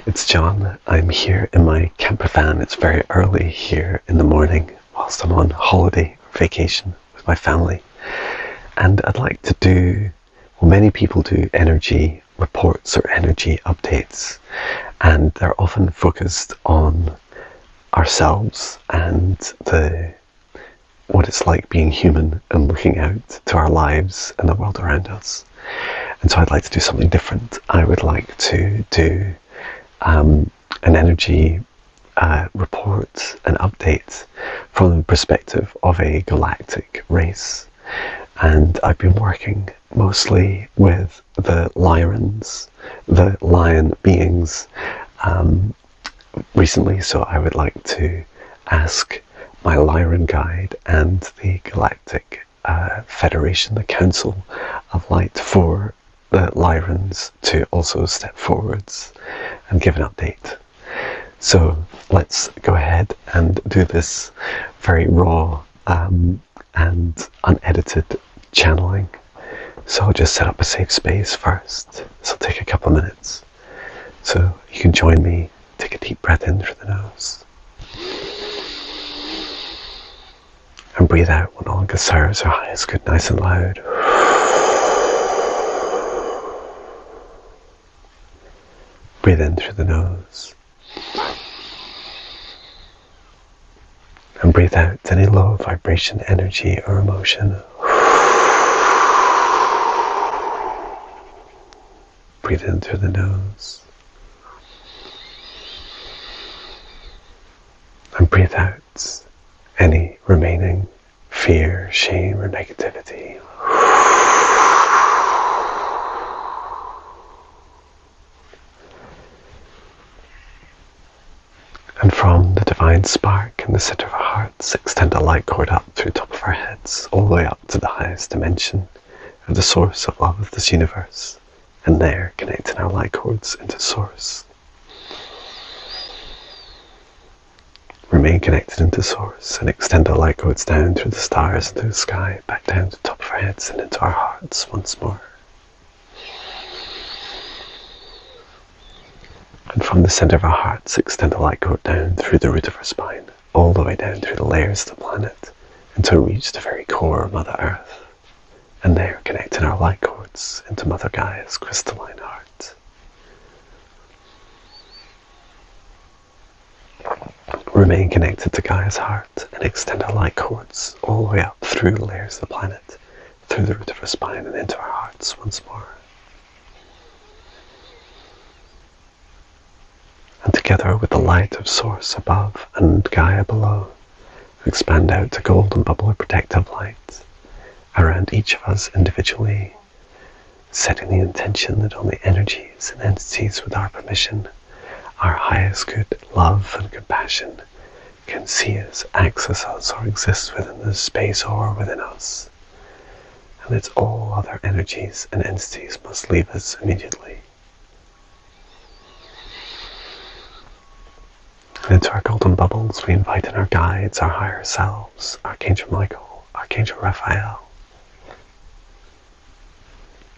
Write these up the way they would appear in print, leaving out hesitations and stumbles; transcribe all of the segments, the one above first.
It's John. I'm here in my camper van. It's very early here in the morning whilst I'm on holiday or vacation with my family. And I'd like to do, well, many people do energy reports or energy updates, and they're often focused on ourselves and what it's like being human and looking out to our lives and the world around us. And so I'd like to do something different. I would like to do an energy report, an update from the perspective of a galactic race. And I've been working mostly with the Lyrans, the lion beings, recently, so I would like to ask my Lyran guide and the Galactic Federation, the Council of Light, for the Lyrans to also step forwards and give an update. So let's go ahead and do this very raw and unedited channeling. So I'll just set up a safe space first. This will take a couple of minutes. So you can join me. Take a deep breath in through the nose. And breathe out when all guitars are highest, good, nice and loud. Breathe in through the nose. And breathe out any low vibration, energy or emotion. Breathe in through the nose. And breathe out any remaining fear, shame or negativity. And from the divine spark in the center of our hearts, extend a light cord up through the top of our heads, all the way up to the highest dimension of the source of love of this universe. And there, connecting our light cords into source. Remain connected into source and extend our light cords down through the stars and through the sky, back down to the top of our heads and into our hearts once more. And from the center of our hearts, extend the light cord down through the root of our spine, all the way down through the layers of the planet, until we reach the very core of Mother Earth. And there, connecting our light cords into Mother Gaia's crystalline heart. Remain connected to Gaia's heart and extend our light cords all the way up through the layers of the planet, through the root of our spine and into our hearts once more. And together with the light of Source above and Gaia below, expand out to golden bubble of protective light around each of us individually, setting the intention that only energies and entities with our permission, our highest good, love and compassion, can see us, access us, or exist within this space or within us. And that all other energies and entities must leave us immediately. And into our golden bubbles we invite in our guides, our higher selves, Archangel Michael, Archangel Raphael.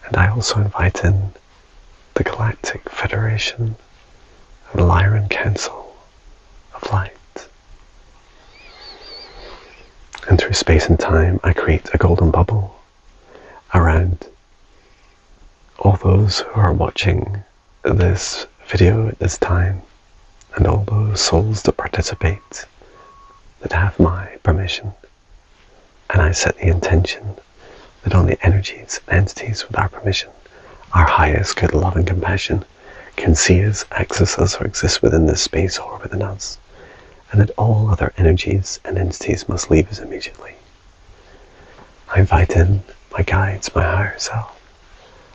And I also invite in the Galactic Federation and the Lyran Council of Light. And through space and time I create a golden bubble around all those who are watching this video at this time, and all those souls that participate that have my permission. And I set the intention that only energies and entities with our permission, our highest good, love and compassion, can see us, access us, or exist within this space or within us. And that all other energies and entities must leave us immediately. I invite in my guides, my higher self,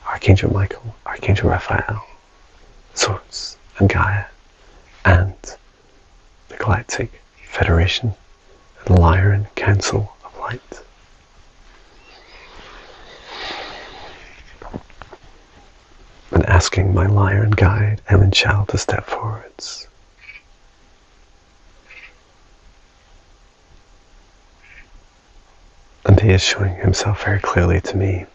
Archangel Michael, Archangel Raphael, Source and Gaia, and the Galactic Federation and the Lyran Council of Light. And asking my Lyran guide, Ellen Shell, to step forwards. And he is showing himself very clearly to me.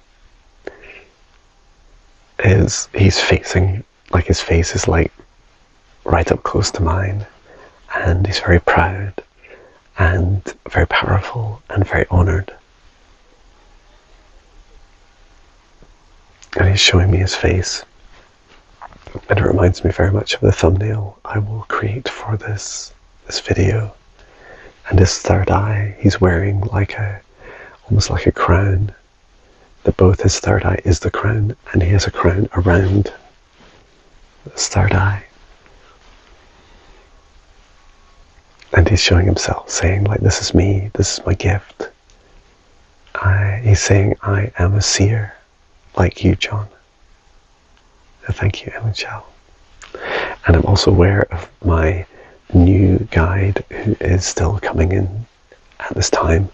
He's facing, like his face is like right up close to mine, and he's very proud and very powerful and very honoured. And he's showing me his face, and it reminds me very much of the thumbnail I will create for this video. And his third eye, he's wearing almost like a crown, that both his third eye is the crown, and he has a crown around his third eye. And he's showing himself, saying, like, this is me, this is my gift. He's saying, I am a seer, like you, John. So thank you, Emma Chell. And I'm also aware of my new guide who is still coming in at this time.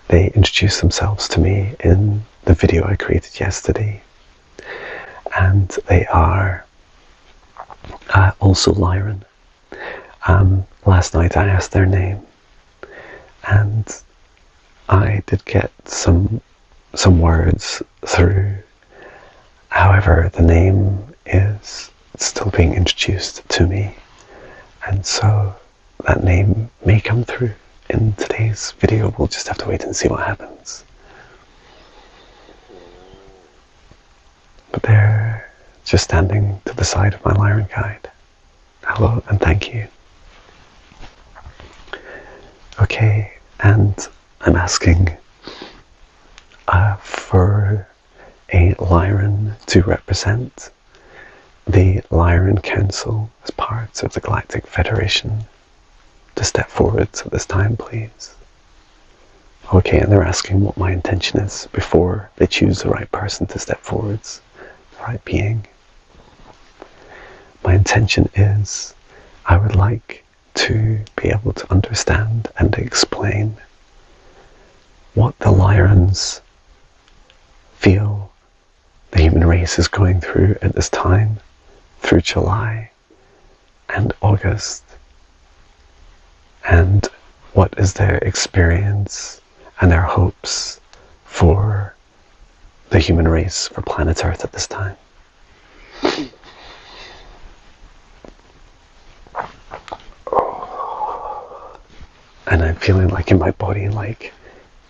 They introduced themselves to me in the video I created yesterday. And they are also Lyran. Last night I asked their name, and I did get some words through. However, the name is still being introduced to me, and so that name may come through in today's video. We'll just have to wait and see what happens. But they're just standing to the side of my Lyran guide. Hello and thank you. Okay, and I'm asking for a Lyran to represent the Lyran Council as part of the Galactic Federation to step forward at this time, please. Okay, and they're asking what my intention is before they choose the right person to step forwards, the right being. My intention is I would like to be able to understand and explain what the Lyrans feel the human race is going through at this time, through July and August, and what is their experience and their hopes for the human race, for planet Earth at this time. And I'm feeling like in my body, like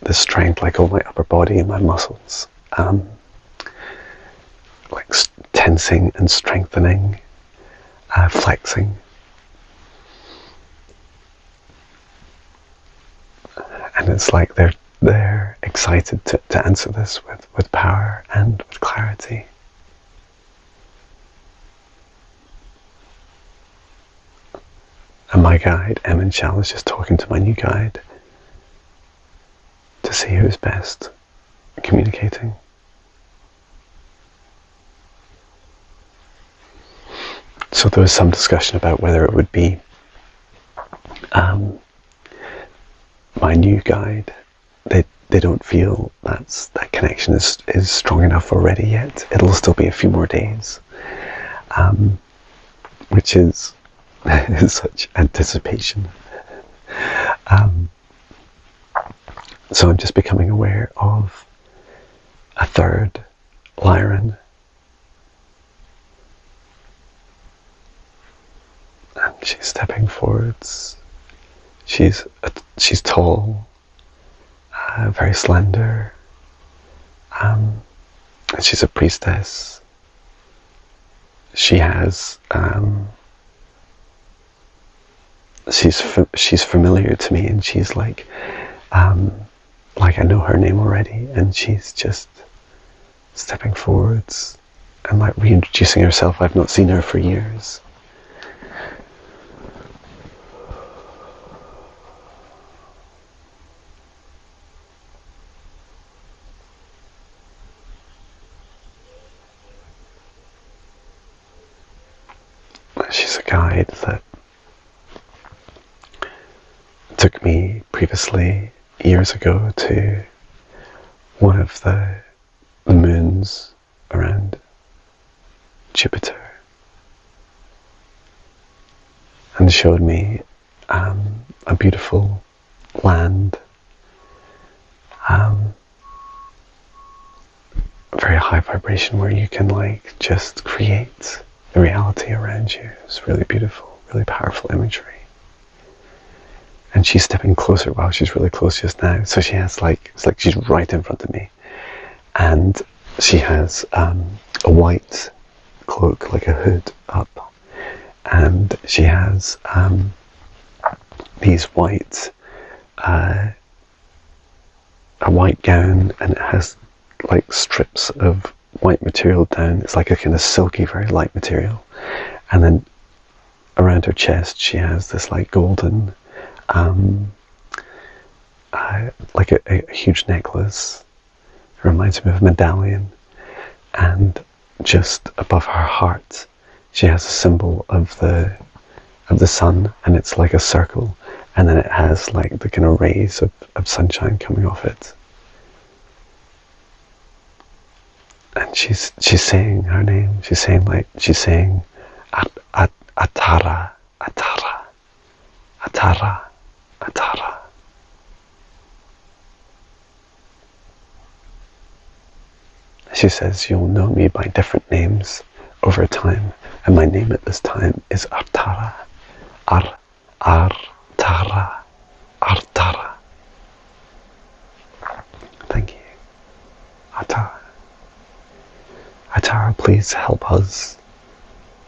the strength, like all my upper body and my muscles, like tensing and strengthening, flexing. And it's like they're excited to answer this with power and with clarity. And my guide, Em Shell, is just talking to my new guide to see who's best communicating. So there was some discussion about whether it would be my new guide. They don't feel that connection is strong enough already yet. It'll still be a few more days, which is such anticipation. So I'm just becoming aware of a third Lyran. And she's stepping forwards. She's tall, very slender, and she's a priestess. She has she's familiar to me, and she's like I know her name already, and she's just stepping forwards and like reintroducing herself. I've not seen her for years. She's a guide that took me previously, years ago, to one of the moons around Jupiter and showed me a beautiful land, very high vibration, where you can like just create the reality around you. It's really beautiful. really powerful imagery. And she's stepping closer. Wow, she's really close just now. So she has it's like she's right in front of me. And she has a white cloak, like a hood up. And she has these white, a white gown, and it has like strips of white material down. It's like a kind of silky, very light material. And then around her chest she has this like golden, like a huge necklace. It reminds me of a medallion. And just above her heart she has a symbol of the sun, and it's like a circle, and then it has like the kind of rays of sunshine coming off it. And she's saying her name. She's saying Arrtarra, Arrtarra, Arrtarra, Arrtarra. She says, you'll know me by different names over time, and my name at this time is Arrtarra. Arrtarra, Arrtarra. Thank you. Arrtarra. Arrtarra, please help us,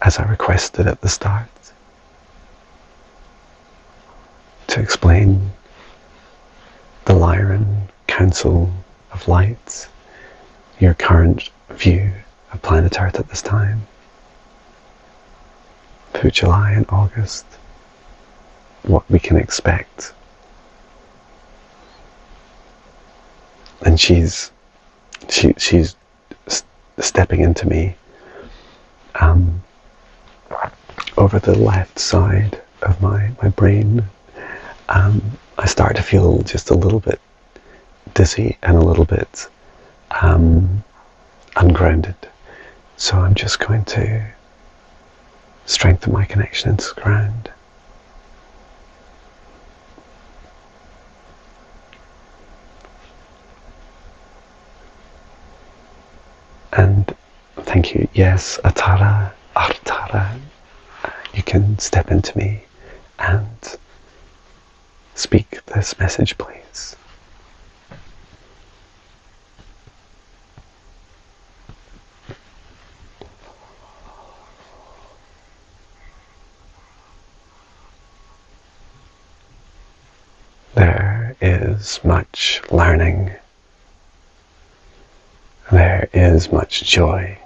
as I requested at the start, to explain the Lyran Council of Light, your current view of planet Earth at this time, through July and August, what we can expect. And she's stepping into me over the left side of my brain. I start to feel just a little bit dizzy and a little bit ungrounded. So I'm just going to strengthen my connection into the ground. And thank you. Yes, Arrtarra, Arrtarra, you can step into me and speak this message, please. There is much learning. There is much joy.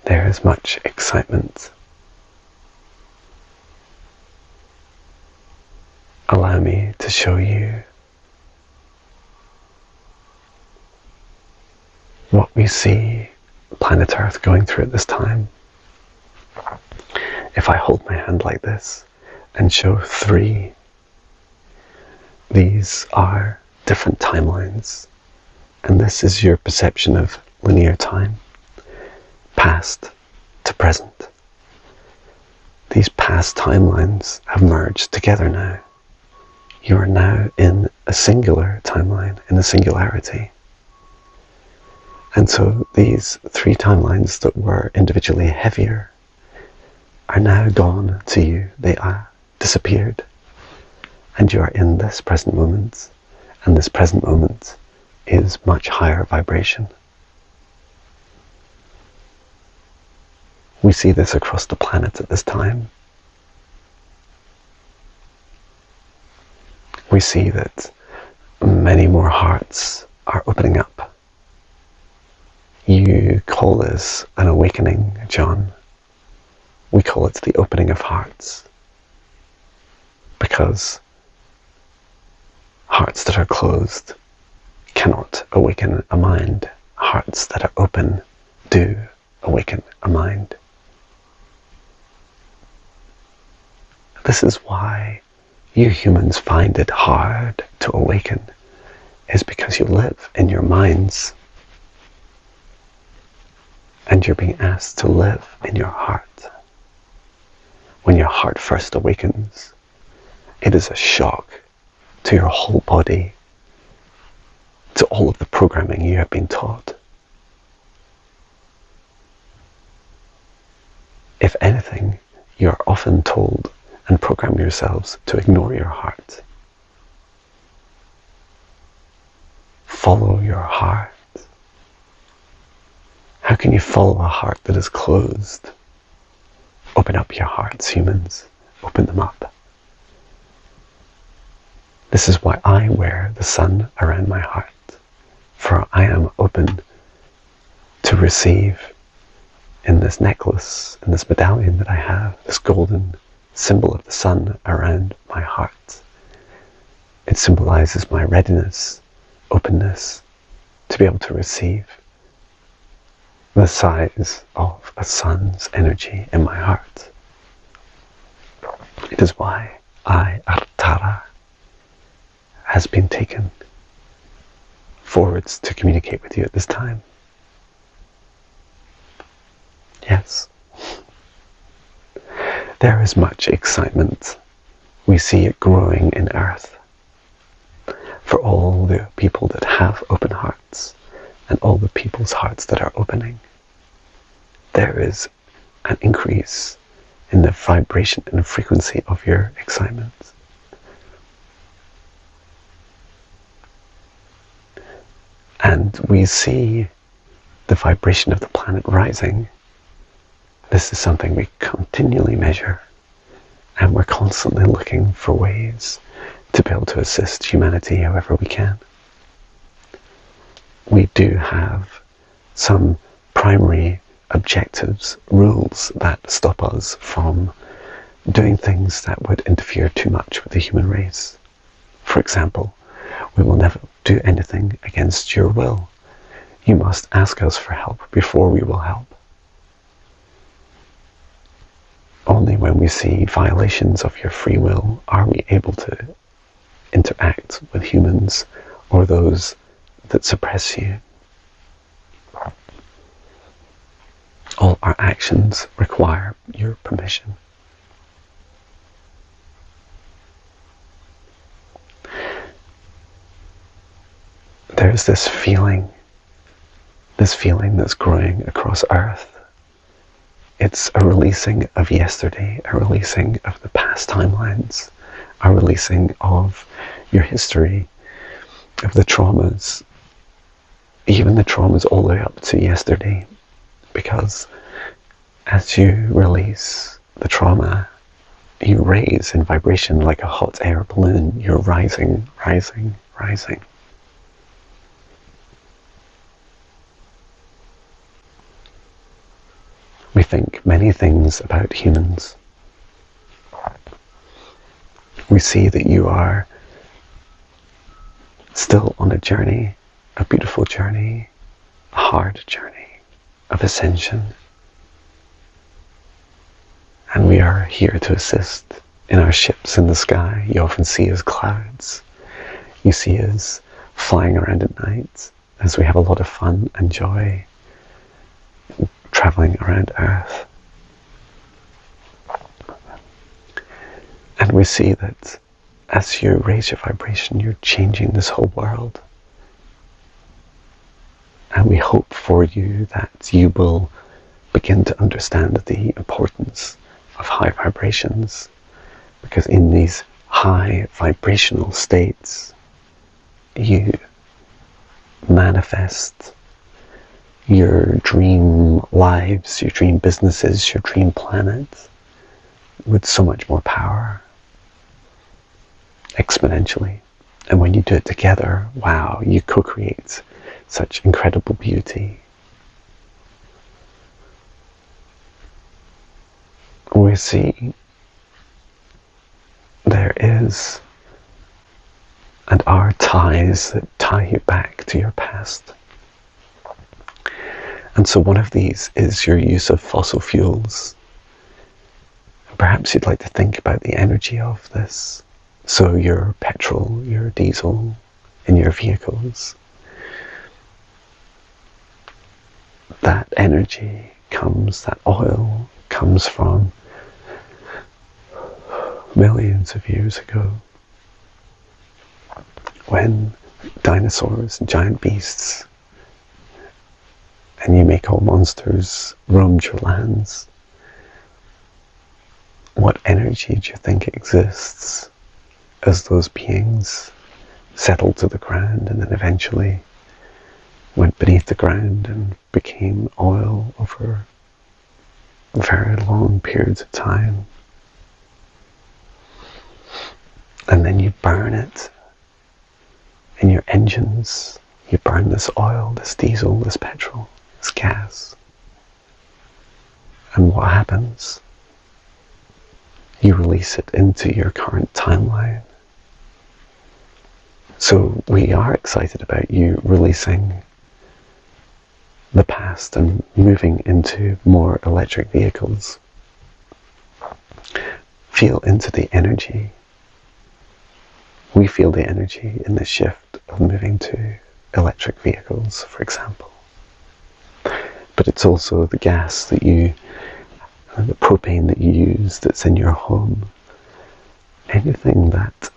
There is much excitement. Allow me to show you what we see planet Earth going through at this time. If I hold my hand like this and show 3, these are different timelines. And this is your perception of linear time, past to present. These past timelines have merged together now. You are now in a singular timeline, in a singularity. And so these 3 timelines that were individually heavier are now gone to you. They are disappeared. And you are in this present moment. And this present moment is much higher vibration. We see this across the planet at this time. We see that many more hearts are opening up. You call this an awakening, John. We call it the opening of hearts. Because hearts that are closed cannot awaken a mind. Hearts that are open do awaken a mind. This is why you humans find it hard to awaken, is because you live in your minds and you're being asked to live in your heart. When your heart first awakens, it is a shock to your whole body, to all of the programming you have been taught. If anything, you are often told and program yourselves to ignore your heart. Follow your heart. How can you follow a heart that is closed? Open up your hearts, humans. Open them up. This is why I wear the sun around my heart, for I am open to receive in this necklace, in this medallion that I have, this golden symbol of the sun around my heart. It symbolizes my readiness, openness to be able to receive the size of a sun's energy in my heart. It is why Arrtarra has been taken forwards to communicate with you at this time. Yes. There is much excitement. We see it growing in Earth. For all the people that have open hearts, and all the people's hearts that are opening, there is an increase in the vibration and frequency of your excitement. And we see the vibration of the planet rising. This is something we continually measure, and we're constantly looking for ways to be able to assist humanity however we can. We do have some primary objectives, rules that stop us from doing things that would interfere too much with the human race. For example, we will never do anything against your will. You must ask us for help before we will help. Only when we see violations of your free will are we able to interact with humans or those that suppress you. All our actions require your permission. There's this feeling that's growing across Earth. It's a releasing of yesterday, a releasing of the past timelines, a releasing of your history, of the traumas, even the traumas all the way up to yesterday. Because as you release the trauma, you raise in vibration like a hot air balloon. You're rising, rising, rising. We think many things about humans. We see that you are still on a journey, a beautiful journey, a hard journey of ascension. And we are here to assist in our ships in the sky. You often see as clouds. You see us flying around at night as we have a lot of fun and joy traveling around Earth. And we see that as you raise your vibration, you're changing this whole world. And we hope for you that you will begin to understand the importance of high vibrations, because in these high vibrational states, you manifest your dream lives, your dream businesses, your dream planet with so much more power, exponentially. And when you do it together, wow, you co-create such incredible beauty. We see there is and are ties that tie you back to your past. And so one of these is your use of fossil fuels. Perhaps you'd like to think about the energy of this. So your petrol, your diesel in your vehicles, that energy comes, that oil comes from millions of years ago, when dinosaurs and giant beasts and you make all monsters roamed your lands. what energy do you think exists as those beings settled to the ground and then eventually went beneath the ground and became oil over very long periods of time? And then you burn it in your engines. You burn this oil, this diesel, this petrol, this gas. And what happens? You release it into your current timeline. So we are excited about you releasing the past and moving into more electric vehicles. Feel into the energy. We feel the energy in the shift of moving to electric vehicles, for example. But it's also the gas that the propane that you use that's in your home. Anything that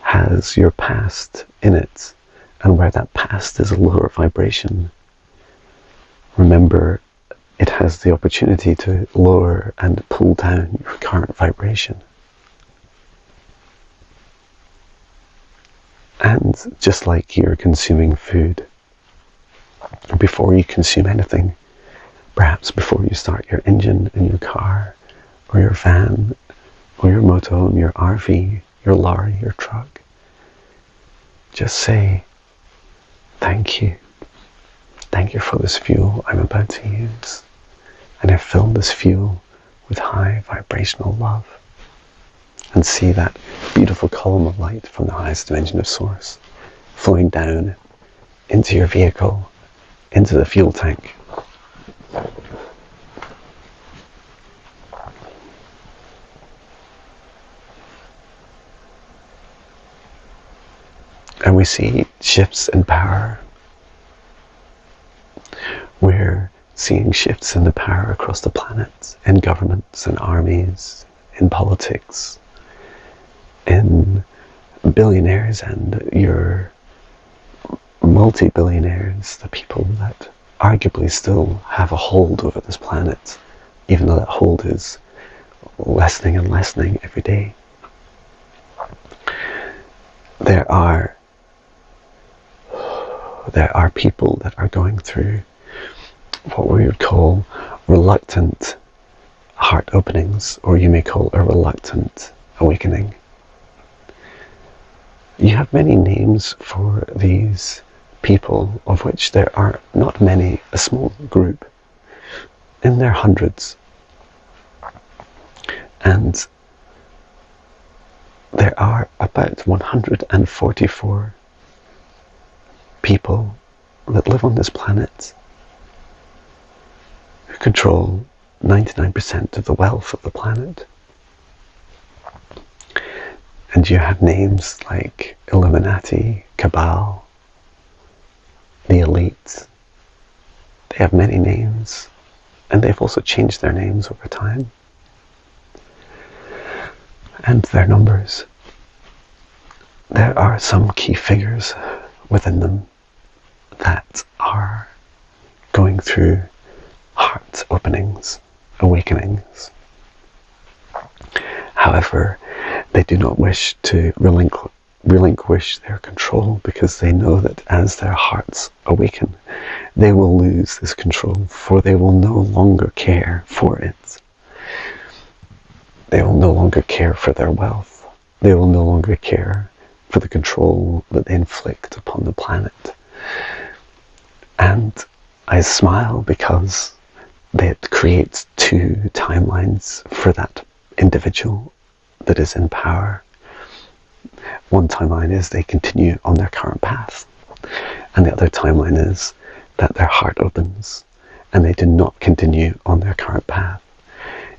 has your past in it, and where that past is a lower vibration, remember it has the opportunity to lower and pull down your current vibration. And just like you're consuming food, before you consume anything, perhaps before you start your engine in your car, or your van, or your motorhome, your RV, your lorry, your truck, just say, thank you. Thank you for this fuel I'm about to use. And I fill this fuel with high vibrational love. And see that beautiful column of light from the highest dimension of source flowing down into your vehicle, into the fuel tank. And we see shifts in power. We're seeing shifts in the power across the planet, in governments and armies, in politics, in billionaires and your multi-billionaires, the people that arguably still have a hold over this planet, even though that hold is lessening and lessening every day. There are people that are going through what we would call reluctant heart openings, or you may call a reluctant awakening. You have many names for these people, of which there are not many, a small group, in their hundreds. And there are about 144 people that live on this planet who control 99% of the wealth of the planet. And you have names like Illuminati, Cabal, the Elite. They have many names, and they've also changed their names over time. And their numbers. There are some key figures within them that are going through heart openings, awakenings. However, they do not wish to relinquish their control, because they know that as their hearts awaken, they will lose this control, for they will no longer care for it. They will no longer care for their wealth. They will no longer care for the control that they inflict upon the planet. And I smile because it creates two timelines for that individual that is in power. One timeline is they continue on their current path, and the other timeline is that their heart opens and they do not continue on their current path.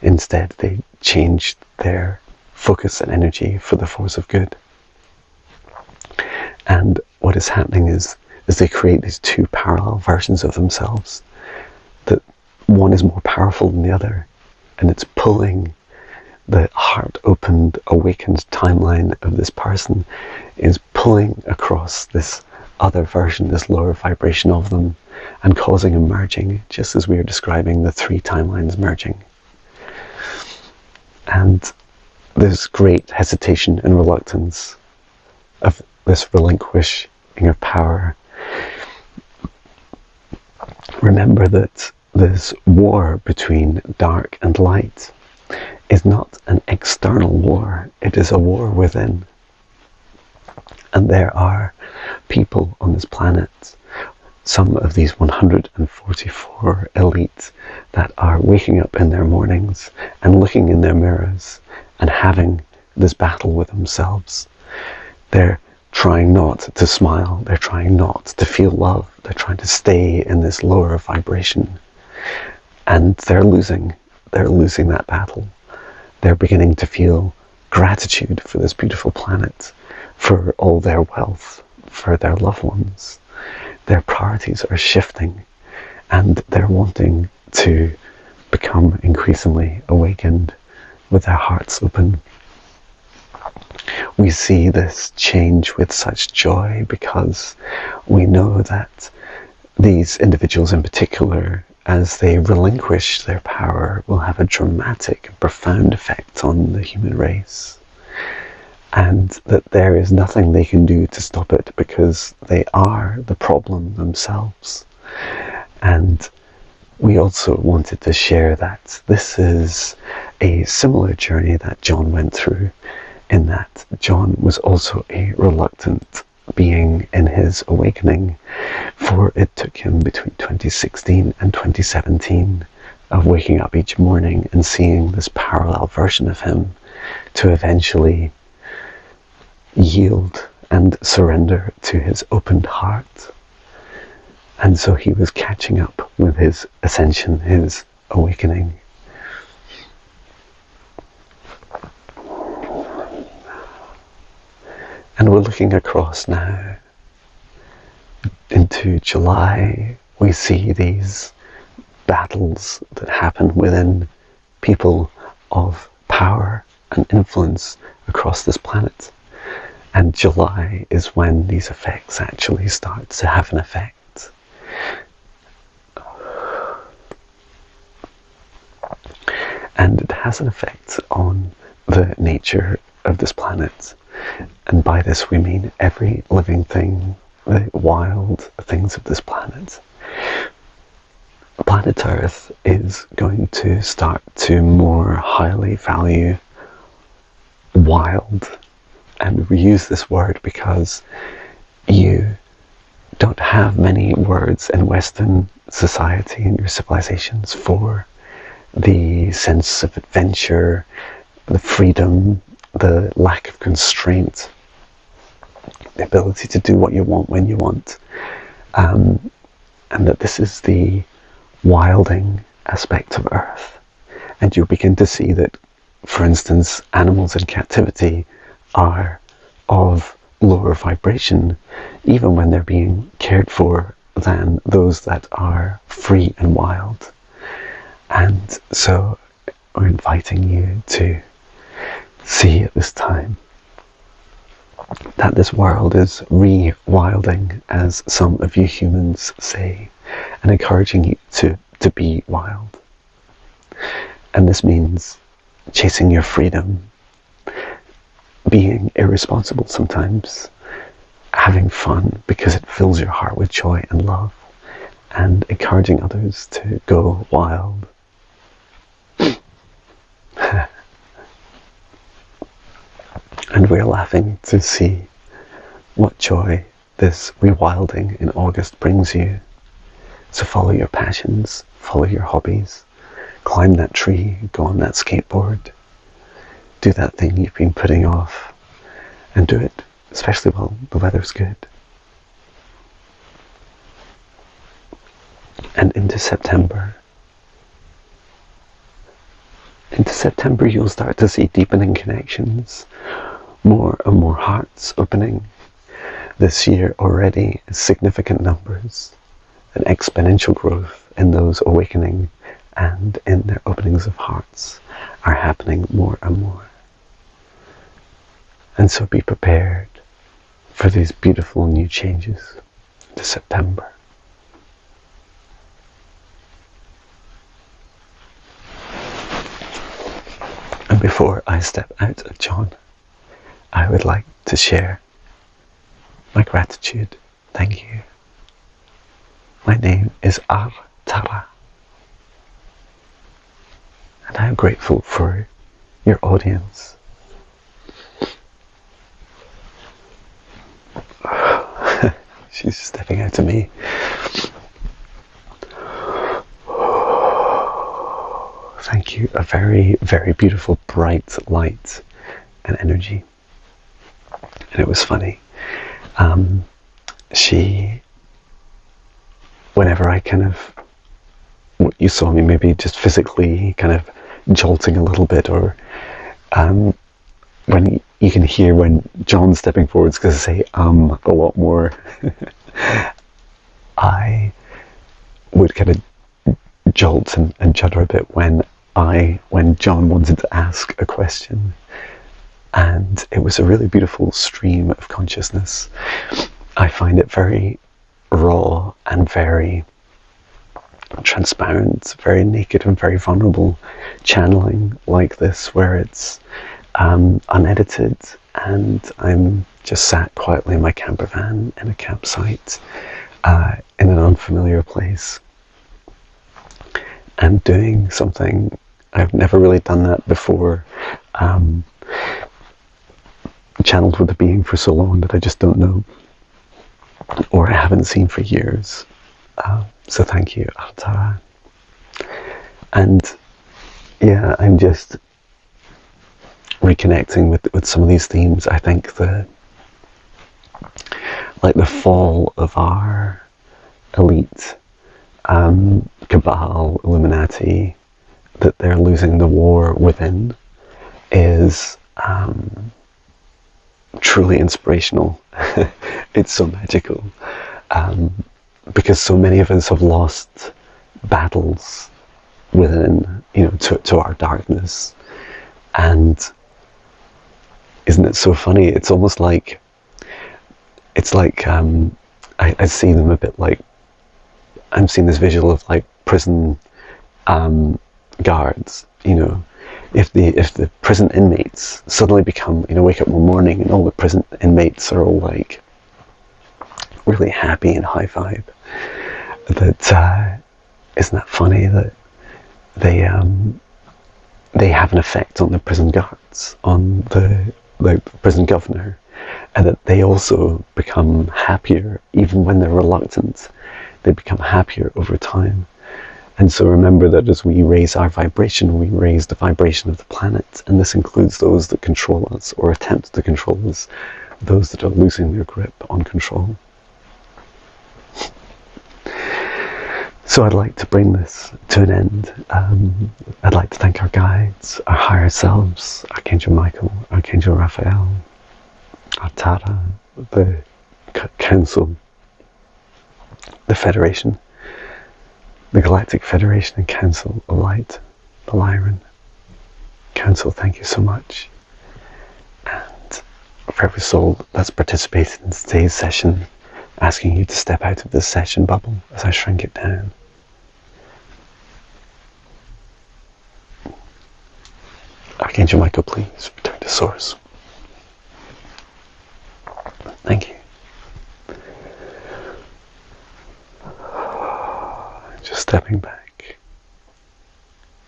Instead, they change their focus and energy for the force of good. And what is happening is they create these two parallel versions of themselves, that one is more powerful than the other, and it's pulling the heart-opened, awakened timeline of this person is pulling across this other version, this lower vibration of them, and causing a merging, just as we are describing the three timelines merging. And there's great hesitation and reluctance of this relinquishing of power. Remember that this war between dark and light is not an external war, it is a war within. And there are people on this planet, some of these 144 elites, that are waking up in their mornings and looking in their mirrors and having this battle with themselves. They're trying not to smile, they're trying not to feel love, they're trying to stay in this lower vibration. And they're losing that battle. They're beginning to feel gratitude for this beautiful planet, for all their wealth, for their loved ones. Their priorities are shifting, and they're wanting to become increasingly awakened with their hearts open. We see this change with such joy because we know that these individuals in particular, as they relinquish their power, will have a dramatic and profound effect on the human race. And that there is nothing they can do to stop it because they are the problem themselves. And we also wanted to share that this is a similar journey that John went through, in that John was also a reluctant being in his awakening, for it took him between 2016 and 2017 of waking up each morning and seeing this parallel version of him to eventually yield and surrender to his opened heart. And so he was catching up with his ascension, his awakening. And we're looking across now into July. We see these battles that happen within people of power and influence across this planet. And July is when these effects actually start to have an effect. And it has an effect on the nature of this planet. And by this we mean every living thing, the wild things of this planet. Planet Earth is going to start to more highly value wild. And we use this word because you don't have many words in Western society and your civilizations for the sense of adventure, the freedom, the lack of constraint, the ability to do what you want when you want. And that this is the wilding aspect of Earth. And you'll begin to see that, for instance, animals in captivity are of lower vibration, even when they're being cared for, than those that are free and wild. And so we're inviting you to see at this time that this world is rewilding, as some of you humans say, and encouraging you to be wild. And this means chasing your freedom, being irresponsible sometimes, having fun because it fills your heart with joy and love, and encouraging others to go wild. And we're laughing to see what joy this rewilding in August brings you. So follow your passions, follow your hobbies, climb that tree, go on that skateboard, do that thing you've been putting off, and do it, especially while the weather's good. And into September you'll start to see deepening connections, more and more hearts opening. This year already, significant numbers, an exponential growth in those awakening and in their openings of hearts are happening more and more. And so be prepared for these beautiful new changes to September. And And before I step out of John, I would like to share my gratitude. Thank you. My name is Arrtarra, and I am grateful for your audience. She's stepping out to me. Thank you. A very, very beautiful, bright light and energy. And it was funny. Whenever I you saw me maybe just physically kind of jolting a little bit, or when you can hear when John's stepping forwards because I say a lot more, I would kind of jolt and judder a bit when John wanted to ask a question. And it was a really beautiful stream of consciousness. I find it very raw and very transparent, very naked and very vulnerable, channeling like this, where it's unedited, and I'm just sat quietly in my camper van in a campsite in an unfamiliar place, and doing something. I've never really done that before. Channeled with a being for so long that I just don't know, or I haven't seen for years. So thank you, Arrtarra. And yeah, I'm just reconnecting with some of these themes. I think the fall of our elite, cabal, Illuminati, that they're losing the war within, is truly inspirational. It's so magical, because so many of us have lost battles within, to our darkness. And isn't it so funny? It's almost like, I see them a bit like, I'm seeing this visual of like prison guards, if the prison inmates suddenly become, wake up one morning and all the prison inmates are all like really happy and high vibe, that isn't that funny that they have an effect on the prison guards, on the prison governor, and that they also become happier even when they're reluctant. They become happier over time. And so remember that as we raise our vibration, we raise the vibration of the planet, and this includes those that control us or attempt to control us, those that are losing their grip on control. So I'd like to bring this to an end. I'd like to thank our guides, our higher selves, Archangel Michael, Archangel Raphael, Arrtarra, the Council, the Federation, the Galactic Federation and Council of Light, the Lyran Council. Thank you so much. And for every soul that's participated in today's session, asking you to step out of this session bubble as I shrink it down. Archangel Michael, please return to Source. Thank you. Just stepping back,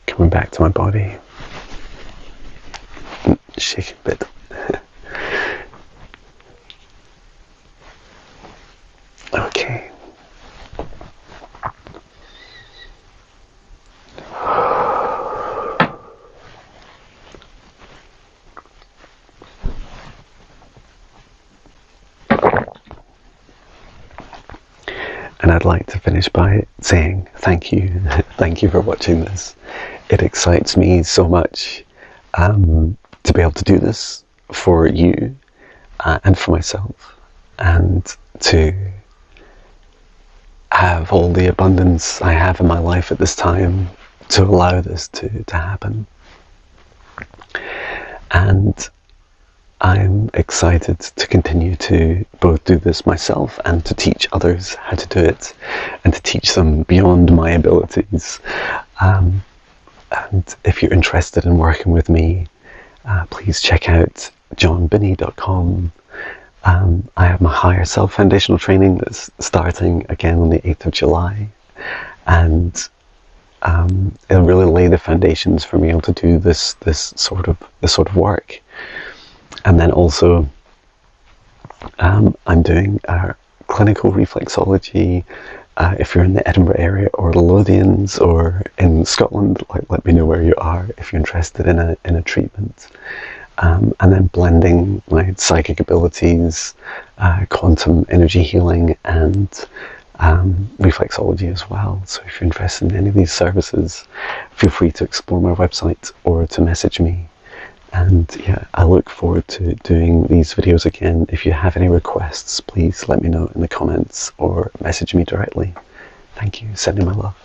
coming back to my body, shaking a bit. Okay. And I'd like to finish by saying thank you. Thank you for watching this. It excites me so much to be able to do this for you and for myself, and to have all the abundance I have in my life at this time to allow this to happen. And I'm excited to continue to both do this myself and to teach others how to do it, and to teach them beyond my abilities. And if you're interested in working with me, please check out johnbinnie.com. I have my Higher Self Foundational Training that's starting again on the 8th of July, and it'll really lay the foundations for me able to do this sort of work. And then also I'm doing clinical reflexology. If you're in the Edinburgh area or the Lothians or in Scotland, let me know where you are if you're interested in a treatment. And then blending my psychic abilities, quantum energy healing, and reflexology as well. So if you're interested in any of these services, feel free to explore my website or to message me. And yeah, I look forward to doing these videos again. If you have any requests, please let me know in the comments or message me directly. Thank you. Sending my love.